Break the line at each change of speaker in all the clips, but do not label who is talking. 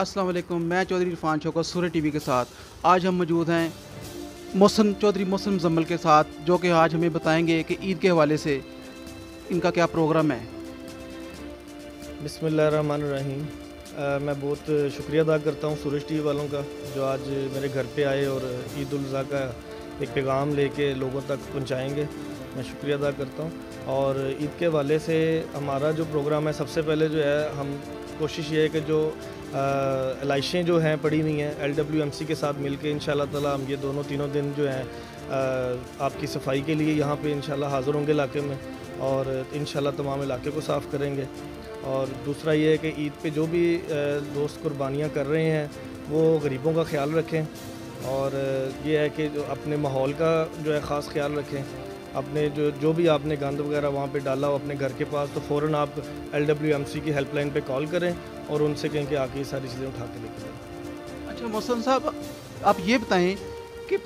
السلام علیکم، میں چودھری عرفان شوکت سورہ ٹی وی کے ساتھ آج ہم موجود ہیں محسن چودھری محسن مزمل کے ساتھ، جو کہ آج ہمیں بتائیں گے کہ عید کے حوالے سے ان کا کیا پروگرام ہے۔
بسم اللہ الرحمن الرحیم۔ میں بہت شکریہ ادا کرتا ہوں سورج ٹی وی والوں کا، جو آج میرے گھر پہ آئے اور عید الاضحیٰ کا ایک پیغام لے کے لوگوں تک پہنچائیں گے۔ میں شکریہ ادا کرتا ہوں۔ اور عید کے حوالے سے ہمارا جو پروگرام ہے، سب سے پہلے جو ہے ہم کوشش یہ ہے کہ جو علائشیں جو ہیں پڑی ہوئی ہیں LWMC کے ساتھ مل کے انشاءاللہ تعالیٰ ہم یہ تینوں دن جو ہیں آپ کی صفائی کے لیے یہاں پہ انشاءاللہ حاضر ہوں گے علاقے میں، اور انشاءاللہ تمام علاقے کو صاف کریں گے۔ اور دوسرا یہ ہے کہ عید پہ جو بھی دوست قربانیاں کر رہے ہیں وہ غریبوں کا خیال رکھیں، اور یہ ہے کہ جو اپنے ماحول کا جو ہے خاص خیال رکھیں۔ اپنے جو بھی آپ نے گند وغیرہ وہاں پہ ڈالا ہو اپنے گھر کے پاس، تو فوراً آپ LWMC کی ہیلپ لائن پہ کال کریں اور ان سے کہیں کہ آ کے یہ ساری چیزیں اٹھا کے لے کے جائیں۔
اچھا محسن صاحب، آپ یہ بتائیں کہ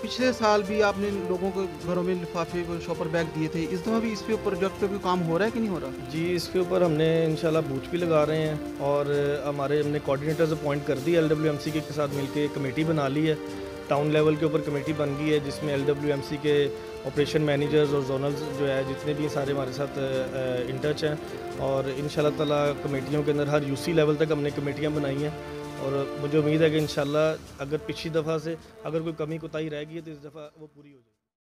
پچھلے سال بھی آپ نے لوگوں کو گھروں میں لفافے شاپر بیگ دیے تھے، اس دفعہ بھی اس پہ پروجیکٹ پہ کوئی کام ہو رہا ہے کہ نہیں ہو رہا؟
جی، اس کے اوپر ہم نے انشاءاللہ بوتھ بھی لگا رہے ہیں، اور ہم نے کوآرڈینیٹرز اپوائنٹ کر دی LWMC کے ساتھ مل کے، ایک کمیٹی بنا لی ہے، ٹاؤن لیول کے اوپر کمیٹی بن گئی ہے، جس میں LWMC کے آپریشن مینیجرز اور زونلز جو ہے جتنے بھی سارے ہمارے ساتھ ان ٹچ ہیں، اور انشاءاللہ تعالیٰ کمیٹیوں کے اندر ہر UC لیول تک ہم نے کمیٹیاں بنائی ہیں، اور مجھے امید ہے کہ انشاءاللہ اگر پچھلی دفعہ سے اگر کوئی کمی کوتاہی رہ گئی ہے تو اس دفعہ وہ پوری ہو جائے گی۔